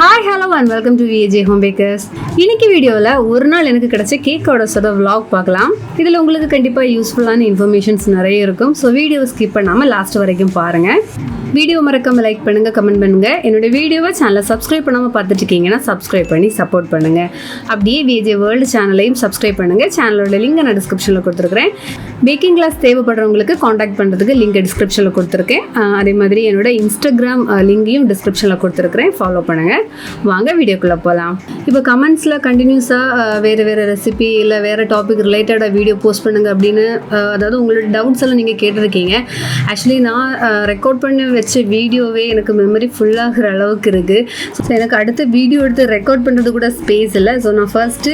Hi, hello and welcome to VJ Home Bakers. இன்னைக்கு வீடியோவில் ஒரு நாள் எனக்கு கிடைச்ச கேக்கோட vlog பார்க்கலாம். இதில் உங்களுக்கு கண்டிப்பாக யூஸ்ஃபுல்லான இன்ஃபர்மேஷன்ஸ் நிறைய இருக்கும். ஸோ வீடியோவை ஸ்கிப் பண்ணாமல் லாஸ்ட் வரைக்கும் பாருங்கள். வீடியோ மறக்காம லைக் பண்ணுங்கள், கமெண்ட் பண்ணுங்கள். என்னோட வீடியோவை சேனலை சப்ஸ்கிரைப் பண்ணாமல் பார்த்துட்டு இருக்கீங்கன்னா சப்ஸ்கிரைப் பண்ணி சப்போர்ட் பண்ணுங்கள். அப்படியே VJ வேர்ல்டு சேனலையும் சப்ஸ்கிரைப் பண்ணுங்கள். சேனலோட லிங்க் நான் டிஸ்கிரிப்ஷனில் கொடுத்துருக்கிறேன். பேக்கிங் கிளாஸ் தேவைப்படுறவங்களுக்கு காண்டாக்ட் பண்ணுறதுக்கு லிங்க் டிஸ்கிரிப்ஷனில் கொடுத்துருக்கேன். அதே மாதிரி என்னோட இன்ஸ்டாகிராம் லிங்கையும் டிஸ்கிரிப்ஷனில் கொடுத்துருக்கிறேன். ஃபாலோ பண்ணுங்கள். வாங்க வீடியோக்குள்ளே போகலாம். இப்போ கமெண்ட்ஸில் கண்டினியூஸாக வேறு ரெசிபி இல்லை வேறு டாபிக் ரிலேட்டடாக வீடியோ போஸ்ட் பண்ணுங்கள் அப்படின்னு அதாவது உங்களோட டவுட்ஸ் எல்லாம் நீங்கள் கேட்டிருக்கீங்க. ஆக்சுவலி நான் ரெக்கார்ட் பண்ணி வச்ச வீடியோவே எனக்கு மெமரி ஃபுல்லாகிற அளவுக்கு இருக்குது. ஸோ எனக்கு அடுத்த வீடியோ எடுத்து ரெக்கார்ட் பண்ணுறது கூட ஸ்பேஸ் இல்லை. ஸோ நான் ஃபர்ஸ்ட்டு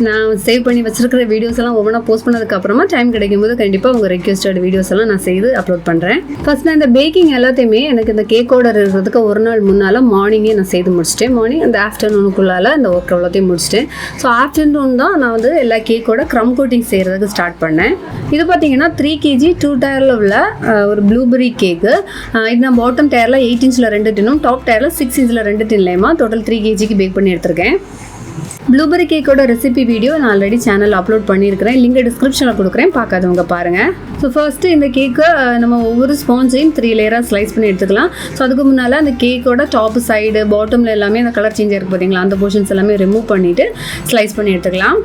நான் சேவ் பண்ணி வச்சுருக்கிற வீடியோஸ் எல்லாம் ஒவ்வொன்றா போஸ்ட் பண்ணதுக்கப்புறமா டைம் கிடைக்கும்போது கண்டிப்பாக உங்கள் ரெக்வெஸ்டட் வீடியோஸ் எல்லாம் நான் செய்து அப்லோட் பண்ணுறேன். ஃபர்ஸ்ட் நான் இந்த பேக்கிங் எல்லாத்தையுமே எனக்கு இந்த கேக் ஆர்டர் இருக்கிறதுக்கு ஒரு நாள் முன்னால் மார்னிங்கே நான் செய்து முடிச்சிட்டேன். மார்னிங் அந்த ஆஃப்டர்நூனுக்குள்ளால் இந்த ஒர்க் எவ்வளோத்தையும் முடிச்சிட்டேன். ஸோ ஆஃப்டர்நூன் தான் நான் வந்து எல்லா கேக்கோட க்ரம் கோட்டிங் செய்கிறதுக்கு ஸ்டார்ட் பண்ணேன். இது பார்த்தீங்கன்னா 3 kg 2 டயரில் உள்ள ஒரு ப்ளூபெரி கேக்கு. இது நான் பாட்டம் டயரில் 8 inch 2 டின்னும் டாப் டயரில் 6 inch 2 டின்லேயுமா டோட்டல் 3 kg பேக் பண்ணி எடுத்திருக்கேன். ப்ளூபெரி கேக்கோட ரெசிபி வீடியோ நான் ஆல்ரெடி சேனல் அப்லோட் பண்ணியிருக்கிறேன். லிங்க் டிஸ்கிரிப்ஷனில் கொடுக்குறேன், பார்க்காதவங்க பாருங்கள். ஸோ ஃபர்ஸ்ட்டு இந்த கேக்கை நம்ம ஒவ்வொரு ஸ்பான்ஸையும் 3 லேயராக ஸ்லைஸ் பண்ணி எடுத்துக்கலாம். ஸோ அதுக்கு முன்னால் அந்த கேக்கோட டாப் சைடு பாட்டமில் எல்லாமே அந்த கலர் சேஞ்ச் இருக்குது பார்த்தீங்களா, அந்த போர்ஷன்ஸ் எல்லாமே ரிமூவ் பண்ணிவிட்டு ஸ்லைஸ் பண்ணி எடுத்துக்கலாம்.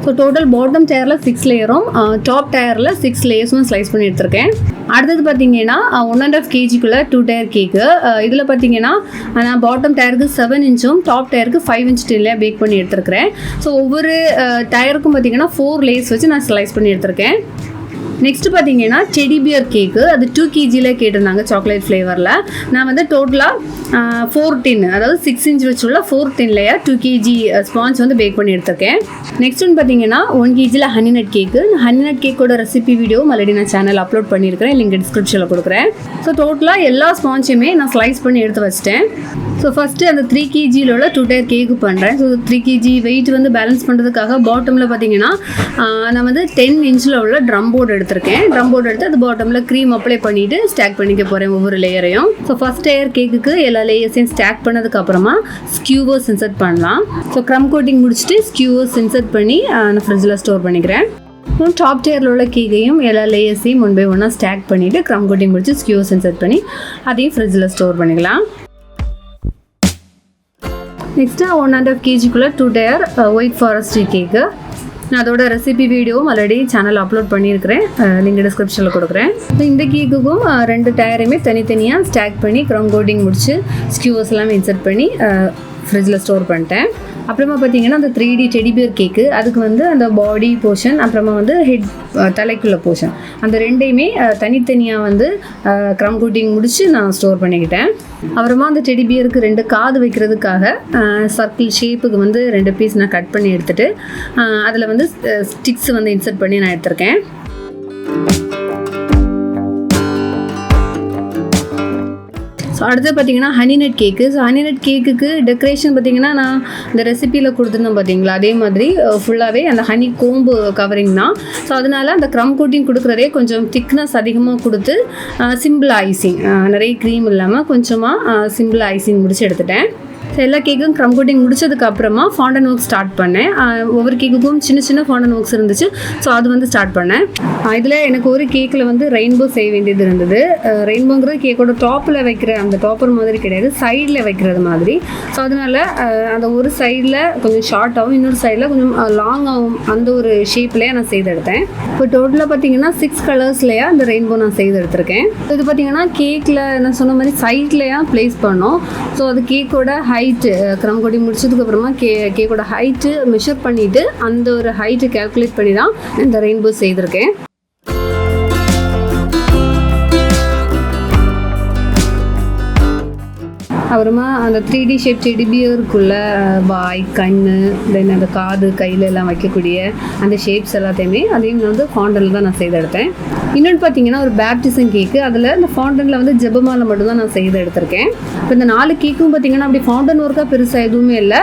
ஸோ டோட்டல் பாட்டம் டயரில் 6 லேயரும் டாப் டயரில் 6 லேயர்ஸும் ஸ்லைஸ் பண்ணி எடுத்திருக்கேன். அடுத்தது பார்த்தீங்கன்னா 1.5 kgக்குள்ளே 2 டயர் கேக்கு. இதில் பார்த்தீங்கன்னா நான் பாட்டம் டயருக்கு 7 inchும் டாப் டயருக்கு 5 inch டின்லேயே பேக் பண்ணி எடுத்துருக்கிறேன். ஸோ ஒவ்வொரு டயருக்கும் பார்த்தீங்கன்னா 4 லேயர்ஸ் வச்சு நான் ஸ்லைஸ் பண்ணி எடுத்திருக்கேன். நெக்ஸ்ட் பார்த்தீங்கன்னா டெடி பியர் கேக்கு, அது 2 kgல கேட்டிருந்தாங்க சாக்லேட் ஃப்ளேவரில். நான் வந்து டோட்டலாக 4 tin, அதாவது 6 inch வச்சுள்ள 4 tinலேயே 2 kg ஸ்பான்ஸ் வந்து பேக் பண்ணி எடுத்திருக்கேன். நெக்ஸ்ட் ஒன்று பார்த்தீங்கன்னா 1 kgல honey nut cake. Honey nut கேக்கோட ரெசிபி வீடியோ ஆல்ரெடி நான் சேனல் அப்லோட் பண்ணியிருக்கிறேன், லிங்க் டிஸ்கிரிப்ஷனில் கொடுக்குறேன். ஸோ டோட்டலாக எல்லா ஸ்பான்ஸையுமே நான் ஸ்லைஸ் பண்ணி எடுத்து வச்சிட்டேன். ஸோ ஃபஸ்ட்டு அந்த 3 kgல உள்ள 2 டயர் கேக்கு பண்ணுறேன். ஸோ 3 kg வெயிட் வந்து பேலன்ஸ் பண்ணுறதுக்காக பாட்டமில் பார்த்தீங்கன்னா நான் வந்து 10 inchல உள்ள ட்ரம் போர்டு எடுத்திருக்கேன். ட்ரம் போர்டு எடுத்து அது பாட்டமில் க்ரீம் அப்ளை பண்ணிவிட்டு ஸ்டாக் பண்ணிக்க போகிறேன் ஒவ்வொரு லேயரையும். ஸோ ஃபஸ்ட் டயர் கேக்குக்கு எல்லா லேயர்ஸையும் ஸ்டாக் பண்ணதுக்கப்புறமா ஸ்கியூவர்ஸ் இன்சர்ட் பண்ணலாம். ஸோ க்ரம் கோட்டிங் முடிச்சுட்டு ஸ்கியூவர்ஸ் இன்சர்ட் பண்ணி நான் ஃப்ரிட்ஜில் ஸ்டோர் பண்ணிக்கிறேன். டாப் டயரில் உள்ள கேக்கையும் எல்லா லேயர்ஸையும் 1 by 1 ஸ்டாக் பண்ணிவிட்டு க்ரம் கோட்டிங் முடிச்சு ஸ்கியூவர்ஸ் இன்சர்ட் பண்ணி அதையும் ஃப்ரிட்ஜில் ஸ்டோர் பண்ணிக்கலாம். நெக்ஸ்ட்டு 1.5 kgக்குள்ளே 2 டயர் ஒயிட் ஃபாரஸ்ட் கேக்கு. நான் அதோட ரெசிபி வீடியோவும் ஆல்ரெடி சேனல் அப்லோட் பண்ணியிருக்கிறேன், லிங்க் டிஸ்கிரிப்ஷனில் கொடுக்குறேன். இந்த கேக்குக்கும் 2 டயரையுமே தனித்தனியாக ஸ்டாக் பண்ணி க்ரம் கோட்டிங் முடிச்சு ஸ்கியூவர்ஸ் எல்லாமே இன்சர்ட் பண்ணி ஃப்ரிட்ஜில் ஸ்டோர் பண்ணிட்டேன். அப்புறமா பார்த்தீங்கன்னா அந்த 3D டெடி பியர் கேக்கு, அதுக்கு வந்து அந்த பாடி போர்ஷன் அப்புறமா வந்து ஹெட் தலைக்குள்ள போர்ஷன் அந்த ரெண்டையுமே தனித்தனியாக வந்து க்ரம் கோட்டிங் முடித்து நான் ஸ்டோர் பண்ணிக்கிட்டேன். அப்புறமா அந்த டெடி பியருக்கு 2 காது வைக்கிறதுக்காக சர்க்கிள் ஷேப்புக்கு வந்து 2 பீஸ் நான் கட் பண்ணி எடுத்துகிட்டு அதில் வந்து ஸ்டிக்ஸ் வந்து இன்சர்ட் பண்ணி நான் எடுத்திருக்கேன். ஸோ அடுத்து பார்த்தீங்கன்னா ஹனி நட் கேக்கு. ஸோ ஹனி நட் கேக்குக்கு டெக்கரேஷன் பார்த்தீங்கன்னா நான் இந்த ரெசிப்பியில் கொடுத்துருந்தேன் பார்த்தீங்களா, அதே மாதிரி ஃபுல்லாகவே அந்த ஹனி கோம்பு கவரிங் தான். ஸோ அதனால் அந்த க்ரம் கோட்டிங் கொடுக்குறதே கொஞ்சம் திக்னஸ் அதிகமாக கொடுத்து சிம்பிள் ஐசிங், நிறைய க்ரீம் இல்லாமல் கொஞ்சமாக சிம்பிள் ஐசிங் முடிச்சு எடுத்துட்டேன். ஸோ எல்லா கேக்கும் க்ரம் கோட்டிங் முடிச்சதுக்கு அப்புறமா ஃபாண்டன் ஒர்க் ஸ்டார்ட் பண்ணேன். ஒவ்வொரு கேக்குக்கும் சின்ன ஃபாண்டன் ஒர்க்ஸ் இருந்துச்சு. ஸோ அது வந்து ஸ்டார்ட் பண்ணேன். இதில் எனக்கு ஒரு கேக்கில் வந்து ரெயின்போ செய்ய வேண்டியது இருந்தது. ரெயின்போங்கிறது கேக்கோட டாப்பில் வைக்கிற அந்த டாப்பர் மாதிரி கிடையாது, சைடில் வைக்கிறது மாதிரி. ஸோ அதனால் அந்த ஒரு சைடில் கொஞ்சம் ஷார்ட்டாகவும் இன்னொரு சைடில் கொஞ்சம் லாங்காகவும் அந்த ஒரு ஷேப்லேயே நான் செய்து எடுத்தேன். இப்போ டோட்டலாக பார்த்தீங்கன்னா 6 கலர்ஸ்லேயே அந்த ரெயின்போ நான் செய்து எடுத்திருக்கேன். இது பார்த்தீங்கன்னா கேக்கில் நான் சொன்ன மாதிரி சைட்லேயே ப்ளேஸ் பண்ணோம். ஸோ அது கேக்கோட ஹைட்டு க்ரம் கோட்டிங் முடிச்சதுக்கப்புறமா கேக்கோட ஹைட்டு மெஷர் பண்ணிவிட்டு அந்த ஒரு ஹைட்டு கேல்குலேட் பண்ணி தான் இந்த ரெயின்போ செய்திருக்கேன். அப்புறமா அந்த 3D ஷேப் டெடி பியருக்குள்ள வாய், கண், தென் அந்த காது, கையில் எல்லாம் வைக்கக்கூடிய அந்த ஷேப்ஸ் எல்லாத்தையுமே அதையும் வந்து ஃபாண்டனில் தான் நான் செய்து எடுத்தேன். இன்னொன்று பார்த்தீங்கன்னா ஒரு பேப்டிசம் கேக்கு, அதில் இந்த ஃபாண்டனில் வந்து ஜெபமாலை மட்டும்தான் நான் செய்து எடுத்திருக்கேன். இப்போ இந்த 4 கேக்கும் பார்த்தீங்கன்னா அப்படி ஃபவுண்டன் ஒர்க்காக பெருசாக எதுவுமே இல்லை,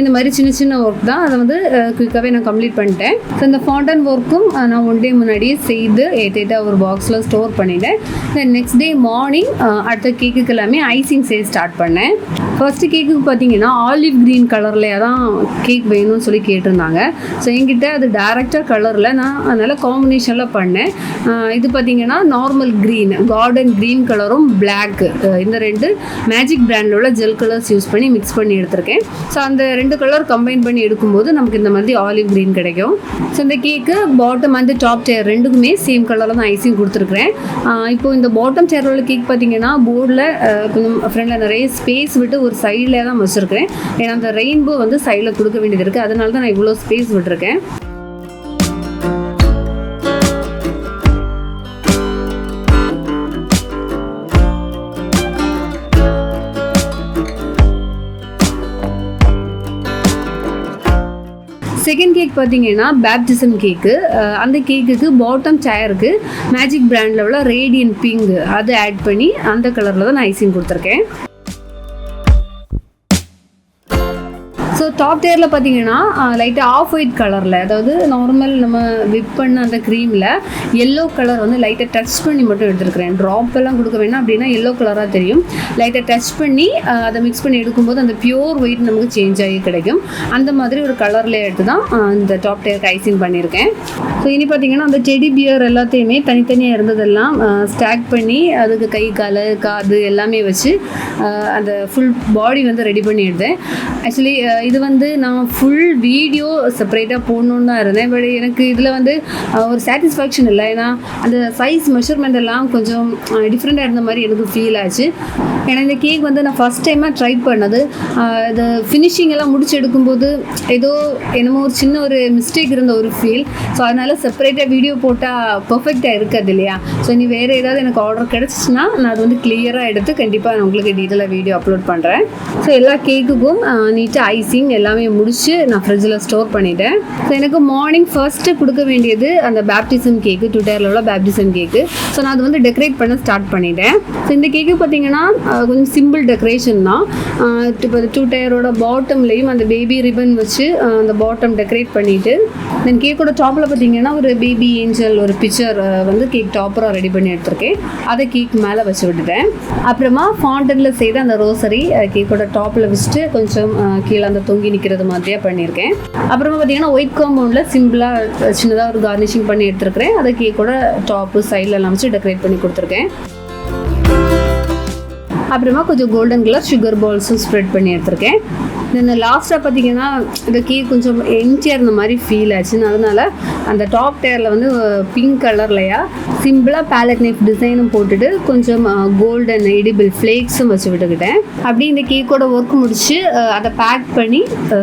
இந்த மாதிரி சின்ன சின்ன ஒர்க் தான். அதை வந்து குயிக்காகவே நான் கம்ப்ளீட் பண்ணிட்டேன். ஸோ இந்த ஃபவுண்டன் ஒர்க்கும் நான் 1 டே முன்னாடியே செய்து ஏற்ற ஒரு பாக்ஸில் ஸ்டோர் பண்ணிட்டேன். தென் நெக்ஸ்ட் டே மார்னிங் அடுத்த கேக்குக்கு எல்லாமே ஐசிங் செய்ய ஸ்டார்ட் பண்ணேன். ஃபர்ஸ்ட் கேக்குக்கு பார்த்தீங்கன்னா ஆலிவ் க்ரீன் கலரில் தான் கேக் வேணும்னு சொல்லி கேட்டிருந்தாங்க. ஸோ என்கிட்ட அது டேரக்டாக கலரில் நான் அதனால் காம்பினேஷனில் பண்ணேன். இது பார்த்தீங்கன்னா நார்மல் க்ரீன், கார்டன் க்ரீன் கலரும் பிளாக், இந்த 2 மேஜிக் பிராண்டில் உள்ள ஜெல் கலர்ஸ் யூஸ் பண்ணி மிக்ஸ் பண்ணி எடுத்திருக்கேன். ஸோ அந்த 2 கலர் கம்பைன் பண்ணி எடுக்கும்போது நமக்கு இந்த மாதிரி ஆலிவ் க்ரீன் கிடைக்கும். ஸோ இந்த கேக்கு பாட்டம் அண்ட் டாப் டயர் ரெண்டுக்குமே சேம் கலரில் தான் ஐசிங் கொடுத்துருக்குறேன். இப்போது இந்த பாட்டம் டயர் உள்ள கேக் பார்த்தீங்கன்னா போர்டில் கொஞ்சம் ஃப்ரெண்டில் நிறைய ஸ்பேஸ் விட்டு ஒரு சைடில் தான் வச்சுருக்கிறேன். ஏன்னா அந்த ரெயின்போ வந்து சைடில் கொடுக்க வேண்டியது இருக்குது, அதனால தான் நான் இவ்வளோ ஸ்பேஸ் விட்டுருக்கேன். செகண்ட் கேக் பார்த்தீங்கன்னா பேப்டிசம் கேக்கு. அந்த கேக்குக்கு பாட்டம் டயருக்கு மேஜிக் பிராண்டில் உள்ள ரேடியன்ட் பிங்க் அதை ஆட் பண்ணி அந்த கலரில் தான் நான் ஐசிங் கொடுத்துருக்கேன். ஸோ டாப் டயரில் பார்த்தீங்கன்னா லைட்டாக ஆஃப் ஒயிட் கலரில், அதாவது நார்மல் நம்ம விப் பண்ண அந்த க்ரீமில் எல்லோ கலர் வந்து லைட்டாக டச் பண்ணி மட்டும் எடுத்துருக்கிறேன். ட்ராப் எல்லாம் கொடுக்க வேணாம், அப்படின்னா எல்லோ கலராக தெரியும். லைட்டாக டச் பண்ணி அதை மிக்ஸ் பண்ணி எடுக்கும்போது அந்த பியூர் ஒயிட் நமக்கு சேஞ்ச் ஆகி கிடைக்கும். அந்த மாதிரி ஒரு கலரில் எடுத்து தான் இந்த டாப் டயருக்கு ஐசிங் பண்ணியிருக்கேன். ஸோ இனி பார்த்தீங்கன்னா அந்த டெடி பியர் எல்லாத்தையுமே தனித்தனியாக இருந்ததெல்லாம் ஸ்டாக் பண்ணி அதுக்கு கை, காது எல்லாமே வச்சு அந்த ஃபுல் பாடி வந்து ரெடி பண்ணி எடுத்தேன். ஆக்சுவலி இது வந்து நான் ஃபுல் வீடியோ செப்பரேட்டாக போடணுன்னு தான் இருந்தேன். பட் எனக்கு இதில் வந்து ஒரு சாட்டிஸ்ஃபேக்ஷன் இல்லை. ஏன்னா அந்த சைஸ் மெஷர்மெண்ட் எல்லாம் கொஞ்சம் டிஃப்ரெண்ட்டாக இருந்த மாதிரி எனக்கு ஃபீல் ஆச்சு. ஏன்னா இந்த கேக் வந்து நான் ஃபஸ்ட் டைமாக ட்ரை பண்ணது. இது ஃபினிஷிங் எல்லாம் முடிச்சு எடுக்கும்போது என்னமோ ஒரு சின்ன ஒரு மிஸ்டேக் இருந்த ஒரு ஃபீல். ஸோ அதனால் செப்பரேட்டாக வீடியோ போட்டால் பர்ஃபெக்டாக இருக்காது இல்லையா. ஸோ இனி வேறு ஏதாவது எனக்கு ஆர்டர் கிடச்சிச்சின்னா நான் அது வந்து கிளியராக எடுத்து கண்டிப்பாக நான் உங்களுக்கு டீட்டெயிலாக வீடியோ அப்லோட் பண்ணுறேன். ஸோ எல்லா கேக்குக்கும் நீட்டாக ஐசிங் எல்லாமே முடிச்சு நான் ஃப்ரிட்ஜில் ஸ்டோர் பண்ணிட்டேன். ஸோ எனக்கு மார்னிங் ஃபர்ஸ்ட்டு கொடுக்க வேண்டியது அந்த பேப்டிசம் கேக்கு, 2 டயரில் உள்ள பேப்டிசம் கேக்கு. ஸோ நான் அது வந்து டெக்கரேட் பண்ண ஸ்டார்ட் பண்ணிட்டேன். ஸோ இந்த கேக்கு பார்த்தீங்கன்னா கொஞ்சம் சிம்பிள் டெக்கரேஷன் தான். இப்போ 2 டயரோட பாட்டம்லேயும் அந்த பேபி ரிப்பன் வச்சு அந்த பாட்டம் டெக்கரேட் பண்ணிவிட்டு தென் கேக்கோட டாப்பில் பார்த்தீங்கன்னா ஒரு பேபி ஏஞ்சல் ஒரு பிக்சர் வந்து கேக் டாப்பராக ரெடி பண்ணி எடுத்திருக்கேன். அதை கேக் மேலே வச்சு விட்டுட்டேன். அப்புறமா ஃபாண்டனில் செய்த அந்த ரோசரி கேக்கோட டாப்பில் வச்சுட்டு கொஞ்சம் கீழே அந்த தொங்கி நிற்கிறது மாதிரியாக பண்ணியிருக்கேன். அப்புறமா பார்த்தீங்கன்னா ஒயிட் காம்பவுண்டில் சிம்பிளாக சின்னதாக ஒரு கார்னிஷிங் பண்ணி எடுத்துருக்கிறேன். அதை கேக்கோட டாப்பு சைடில் எல்லாம் வச்சு டெக்கரேட் பண்ணி கொடுத்துருக்கேன். அப்புறமா கொஞ்சம் கோல்டன் கலர் சுகர் பால்ஸும் ஸ்ப்ரெட் பண்ணி எடுத்திருக்கேன். தென் லாஸ்ட்டாக பார்த்தீங்கன்னா இந்த கேக் கொஞ்சம் எம்டியாக இருந்த மாதிரி ஃபீல் ஆச்சுன்னு, அதனால் அந்த டாப் டயரில் வந்து பிங்க் கலர்லையா சிம்பிளாக பேலட் நைஃப் டிசைனும் போட்டுட்டு கொஞ்சம் கோல்டன் எடிபிள் ஃப்ளேக்ஸும் வச்சு விட்டுக்கிட்டேன். அப்படி இந்த கேக்கோட ஒர்க் முடிச்சு அதை பேக் பண்ணி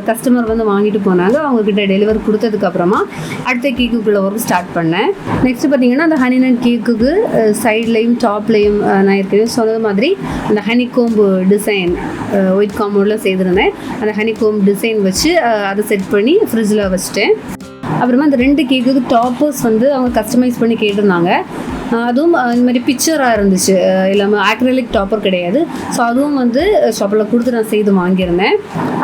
கஸ்டமர் வந்து வாங்கிட்டு போனாங்க. அவங்கக்கிட்ட டெலிவரி கொடுத்ததுக்கப்புறமா அடுத்த கேக்குக்குள்ளே ஒர்க் ஸ்டார்ட் பண்ணேன். நெக்ஸ்ட்டு பார்த்தீங்கன்னா அந்த ஹனி நட் கேக்குக்கு சைட்லேயும் டாப்லேயும் நான் ஏற்கனவே சொன்னது மாதிரி அந்த ஹனிகோம்பு டிசைன் ஒயிட் காம்பவுண்டில் செய்திருந்தேன். அந்த ஹனிகோம் டிசைன் வச்சு அதை செட் பண்ணி ஃப்ரிட்ஜில் வச்சுட்டேன். அப்புறமா அந்த 2 கேக்குக்கு டாப்பர்ஸ் வந்து அவங்க கஸ்டமைஸ் பண்ணி கேட்டிருந்தாங்க. அதுவும் இந்த மாதிரி பிக்சராக இருந்துச்சு, இல்லாமல் ஆக்ரிலிக் டாப்பர் கிடையாது. ஸோ அதுவும் வந்து ஷாப்பில் கொடுத்து நான் செய்து வாங்கியிருந்தேன்.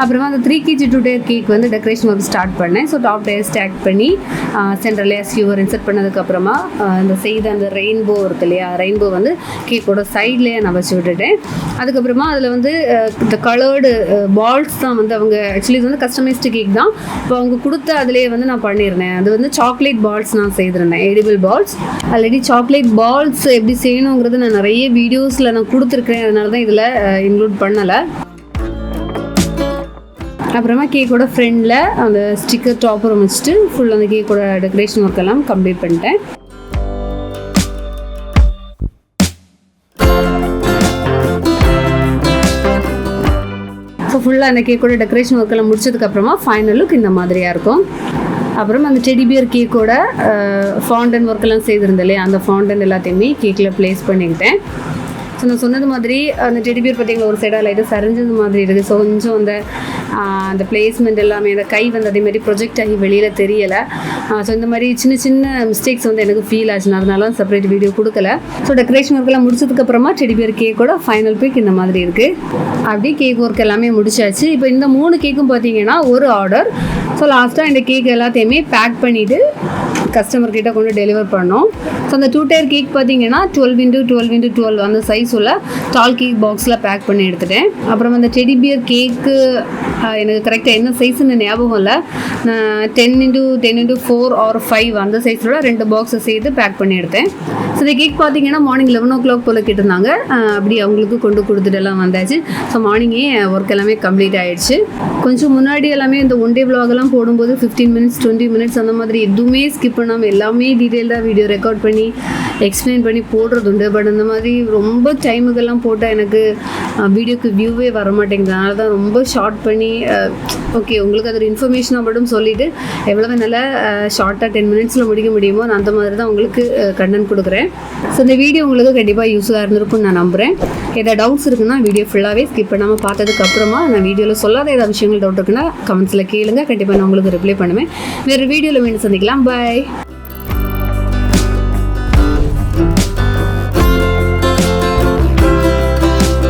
அப்புறமா அந்த 3 kg 2 டயர் கேக் வந்து டெக்கரேஷன் ஒர்க் ஸ்டார்ட் பண்ணேன். ஸோ டாப் டயர் ஸ்டாக் பண்ணி சென்டரில் ஸ்கியூவர் இன்செர்ட் பண்ணதுக்கப்புறமா இந்த செய்த அந்த ரெயின்போ இருக்கு இல்லையா, ரெயின்போ வந்து கேக்கோட சைட்லேயே நான் வச்சு விட்டுட்டேன். அதுக்கப்புறமா அதில் வந்து இந்த கலர்டு பால்ஸ் தான் வந்து அவங்க ஆக்சுவலி இது வந்து கஸ்டமைஸ்டு கேக் தான். இப்போ அவங்க கொடுத்த அதிலே வந்து நான் பண்ணியிருந்தேன். அது வந்து சாக்லேட் பால்ஸ் நான் செய்திருந்தேன், edible balls. Already chocolate balls எப்படி செய்யணுங்கிறது நான் நிறைய வீடியோஸில் நான் கொடுத்துருக்கேன், அதனால தான் இதில் இன்க்ளூட் பண்ணலை. அப்புறமா கேக்கோட ஃப்ரெண்டில் அந்த ஸ்டிக்கர் டாப்பர் வச்சுட்டு ஃபுல் அந்த கேக்கோட டெக்கரேஷன் ஒர்க் எல்லாம் கம்ப்ளீட் பண்ணிட்டேன். ஸோ ஃபுல்லாக அந்த கேக்கோட டெக்கரேஷன் ஒர்க் எல்லாம் முடிச்சதுக்கப்புறமா ஃபைனல் லுக் இந்த மாதிரியாக இருக்கும். அப்புறம் அந்த டெடி பியர் கேக்கோட ஃபாண்டன் ஒர்க்கெல்லாம் செய்திருந்தேன் இல்லையா, அந்த ஃபாண்டன் எல்லாத்தையுமே கேக்கில் ப்ளேஸ் பண்ணிக்கிட்டேன். ஸோ நான் சொன்னது மாதிரி அந்த டெடி பியர் பார்த்தீங்கன்னா ஒரு சைடாக லைட்டாக சரிஞ்சது மாதிரி இருக்குது. ஸோ கொஞ்சம் அந்த பிளேஸ்மெண்ட் எல்லாமே அந்த கை வந்து அதேமாதிரி ப்ரொஜெக்ட் ஆகி வெளியில் தெரியலை. ஸோ இந்த மாதிரி சின்ன சின்ன மிஸ்டேக்ஸ் வந்து எனக்கு ஃபீல் ஆச்சுன்னா அதனால செப்பரேட் வீடியோ கொடுக்கல. ஸோ டெக்கரேஷன் ஒர்க்கெல்லாம் முடிச்சதுக்கப்புறமா டெடி பியர் கேக்கோட ஃபைனல் பிக் இந்த மாதிரி இருக்குது. அப்படியே கேக் ஒர்க் எல்லாமே முடிச்சாச்சு. இப்போ இந்த 3 கேக்கும் பார்த்தீங்கன்னா ஒரு ஆர்டர். ஸோ லாஸ்ட்டாக இந்த கேக் எல்லாத்தையுமே பேக் பண்ணிவிட்டு கஸ்டமர்கிட்ட கொண்டு டெலிவர் பண்ணோம். ஸோ அந்த 2 tier கேக் பார்த்தீங்கன்னா 12x12x12 அந்த சைஸ் உள்ள டால் கேக் பாக்ஸில் பேக் பண்ணி எடுத்துட்டேன். அப்புறம் அந்த டெடி பியர் கேக்கு எனக்கு கரெக்டாக என்ன சைஸுன்னு ஞாபகம் இல்லை. நான் 10x10x4 or 5 அந்த சைஸோட 2 பாக்ஸை சேர்த்து பேக் பண்ணி எடுத்தேன். ஸோ இந்த கேக் பார்த்தீங்கன்னா மார்னிங் 11 o'clock போல் கேட்டிருந்தாங்க. அப்படி அவங்களுக்கு கொண்டு கொடுத்துட்டு எல்லாம் வந்தாச்சு. ஸோ மார்னிங்கே ஒர்க் எல்லாமே கம்ப்ளீட் ஆகிடுச்சு. கொஞ்சம் முன்னாடி எல்லாமே இந்த ஒன் டே விலாகெல்லாம் போடும்போது 15 minutes 20 minutes அந்த மாதிரி எதுவுமே ஸ்கிப் பண்ணாமல் எல்லாமே டீட்டெயில்டாக வீடியோ ரெக்கார்ட் பண்ணி எக்ஸ்பிளைன் பண்ணி போடுறது உண்டு. பட் அந்த மாதிரி ரொம்ப டைமுக்கெல்லாம் போட்டால் எனக்கு வீடியோக்கு வியூவே வர மாட்டேங்குது. அதனால தான் ரொம்ப ஷார்ட் பண்ணி ஓகே உங்களுக்கு அது ஒரு இன்ஃபர்மேஷனாக மட்டும் சொல்லிவிட்டு எவ்வளோ நல்லா ஷார்ட்டாக 10 minutes முடிக்க முடியுமோ நான் அந்த மாதிரி தான் உங்களுக்கு கண்டென்ட் கொடுக்குறேன். ஸோ இந்த வீடியோ உங்களுக்கு கண்டிப்பாக யூஸ்ஃபுல்லாக இருந்திருக்கும்னு நான் நம்புகிறேன். ஏதாவது டவுட்ஸ் இருக்குன்னா வீடியோ ஃபுல்லாகவே ஸ்கிப் பண்ணாமல் பார்த்ததுக்கப்புறமா நான் வீடியோவில் சொல்லாத ஏதாவது விஷயங்கள் டவுட் இருக்குன்னா கமெண்ட்ஸில் கேளுங்க. கண்டிப்பாக நான் உங்களுக்கு ரிப்ளை பண்ணுவேன். வேறு வீடியோவில் மீண்டும் சந்திக்கலாம். பாய்.